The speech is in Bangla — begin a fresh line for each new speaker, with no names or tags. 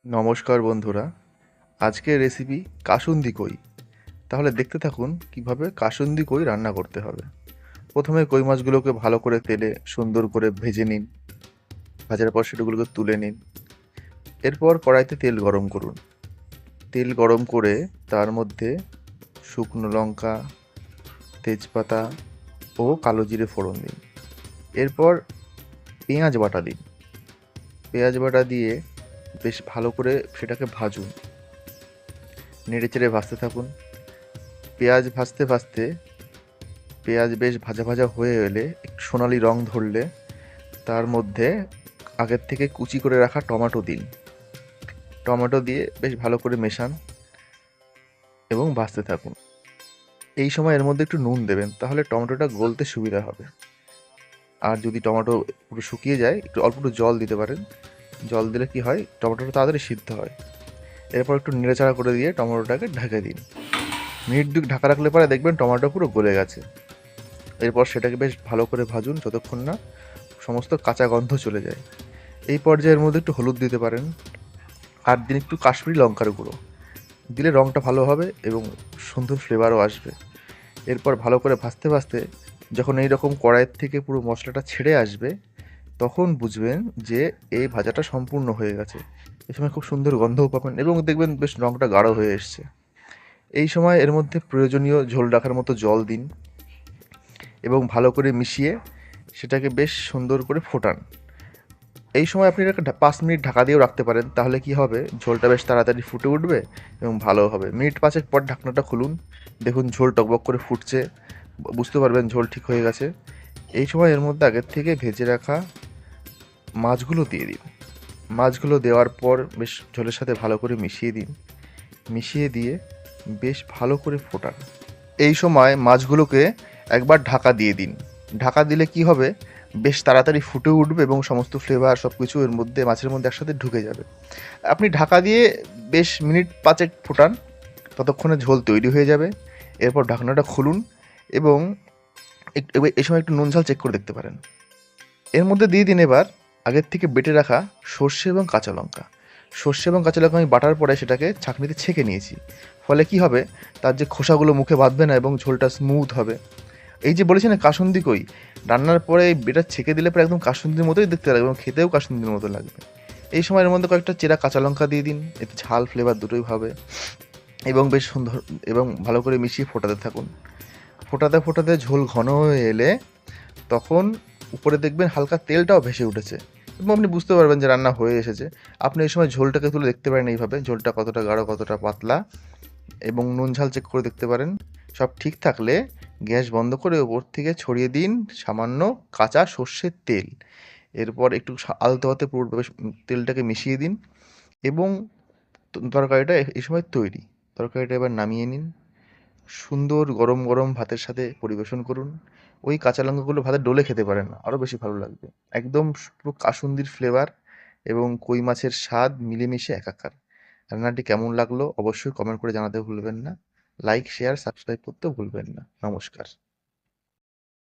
নমস্কার বন্ধুরা, আজকের রেসিপি কাসুন্দি কই। তাহলে দেখতে থাকুন কিভাবে কাসুন্দি কই রান্না করতে হবে। প্রথমে কই মাছগুলোকে ভালো করে তেলে সুন্দর করে ভেজে নিন। ভাজার পর সেগুলোকে তুলে নিন। এরপর কড়াইতে তেল গরম করুন। তেল গরম করে তার মধ্যে শুকনো লঙ্কা, তেজপাতা ও কালো জিরে ফোড়ন দিন। এরপর পেঁয়াজ বাটা দিন। পেঁয়াজ বাটা দিয়ে বেশ ভালো করে সেটাকে ভাজুন। নেড়ে চেড়ে ভাজতে থাকুন। পেঁয়াজ ভাজতে ভাজতে পেঁয়াজ বেশ ভাজা ভাজা হয়ে এলে একটু সোনালি রং ধরলে তার মধ্যে আগের থেকে কুচি করে রাখা টমেটো দিন। টমেটো দিয়ে বেশ ভালো করে মেশান এবং ভাজতে থাকুন। এই সময় এর মধ্যে একটু নুন দেবেন, তাহলে টমেটোটা গলতে সুবিধা হবে। আর যদি টমেটো পুরো শুকিয়ে যায়, অল্প একটু জল দিতে পারেন। জল দিলে কি হয়, টমেটোটা তাড়াতাড়ি সিদ্ধ হয়। এরপর একটু নেড়েচাড়া করে দিয়ে টমেটোটাকে ঢেকে দিন। মিনিট দুই ঢাকা রাখলে পরে দেখবেন টমেটো পুরো গলে গেছে। এরপর সেটাকে বেশ ভালো করে ভাজুন যতক্ষণ না সমস্ত কাঁচা গন্ধ চলে যায়। এই পর্যায়ের মধ্যে একটু হলুদ দিতে পারেন, আর দিন একটু কাশ্মীরি লঙ্কার গুঁড়ো। দিলে রঙটা ভালো হবে এবং সুন্দর ফ্লেভারও আসবে। এরপর ভালো করে ভাজতে ভাজতে যখন এই রকম কড়াইয়ের থেকে পুরো মশলাটা ছেড়ে আসবে, তখন বুঝবেন যে এই ভাজাটা সম্পূর্ণ হয়ে গেছে। এই সময় খুব সুন্দর গন্ধও পাবেন এবং দেখবেন বেশ রঙটা গাঢ় হয়ে এসছে। এই সময় এর মধ্যে প্রয়োজনীয় ঝোল রাখার মতো জল দিন এবং ভালো করে মিশিয়ে সেটাকে বেশ সুন্দর করে ফোটান। এই সময় আপনি এটাকে 5 মিনিট ঢাকা দিয়েও রাখতে পারেন, তাহলে কি হবে, ঝোলটা বেশ তাড়াতাড়ি ফুটে উঠবে এবং ভালো হবে। মিনিট 5 পর ঢাকনাটা খুলুন, দেখুন ঝোল টকবক করে ফুটছে, বুঝতে পারবেন ঝোল ঠিক হয়ে গেছে। এই সময় এর মধ্যে আগের থেকে ভেজে রাখা মাছগুলো দিয়ে দিন। মাছগুলো দেওয়ার পর বেশ ঝোলের সাথে ভালো করে মিশিয়ে দিন। মিশিয়ে দিয়ে বেশ ভালো করে ফোটান। এই সময় মাছগুলোকে একবার ঢাকা দিয়ে দিন। ঢাকা দিলে কি হবে, বেশ তাড়াতাড়ি ফুটে উঠবে এবং সমস্ত ফ্লেভার সব কিছু এর মধ্যে মাছের মধ্যে একসাথে ঢুকে যাবে। আপনি ঢাকা দিয়ে বেশ মিনিট 5 ফোটান, ততক্ষণে ঝোল তৈরি হয়ে যাবে। এরপর ঢাকনাটা খুলুন এবং এই সময় একটু নুন ঝাল চেক করে দেখতে পারেন। এর মধ্যে দিয়ে দিন এবার আগের থেকে বেটে রাখা সর্ষে এবং কাঁচা লঙ্কা। সর্ষে এবং কাঁচা লঙ্কা আমি বাটার পরে সেটাকে ছাঁকনিতে ছেঁকে নিয়েছি। ফলে কি হবে, তার যে খোসাগুলো মুখে বাঁধবে না এবং ঝোলটা স্মুথ হবে। এই যে বলেছি না কাসুন্দি কই, রান্নার পরে বেটা ছেঁকে দিলে পরে একদম কাসুন্দির মতোই দেখতে লাগবে এবং খেতেও কাসুন্দির মতো লাগবে। এই সময় এর মধ্যে কয়েকটা চেরা কাঁচা লঙ্কা দিয়ে দিন, এতে ঝাল ফ্লেভার দুটোই হবে এবং বেশ সুন্দর এবং ভালো করে মিশিয়ে ফোটাতে থাকুন। ফোটাতে ফোটাতে ঝোল ঘন হয়ে এলে তখন উপরে দেখবেন হালকা তেলটাও ভেসে উঠেছে এবং আপনি বুঝতে পারবেন যে রান্না হয়ে এসেছে। আপনি এই সময় ঝোলটাকে তুলে দেখতে পারেন এইভাবে, ঝোলটা কতটা গাঢ় কতটা পাতলা, এবং নুন ঝাল চেক করে দেখতে পারেন। সব ঠিক থাকলে গ্যাস বন্ধ করে ওপর থেকে ছড়িয়ে দিন সামান্য কাঁচা সর্ষের তেল। এরপর একটু আলতো হাতে পুরো তেলটাকে মিশিয়ে দিন এবং তরকারিটা এই সময় তৈরি। তরকারিটা এবার নামিয়ে নিন। সুন্দর গরম গরম ভাতের সাথে পরিবেশন করুন। ওই কাঁচা লঙ্কাগুলো ভাতে ডলে খেতে পারেন, আরও বেশি ভালো লাগবে। একদম পুরো কাসুন্দির ফ্লেভার এবং কই মাছের স্বাদ মিলেমিশে একাকার। রান্নাটি কেমন লাগলো অবশ্যই কমেন্ট করে জানাতে ভুলবেন না। লাইক, শেয়ার, সাবস্ক্রাইব করতেও ভুলবেন না। নমস্কার।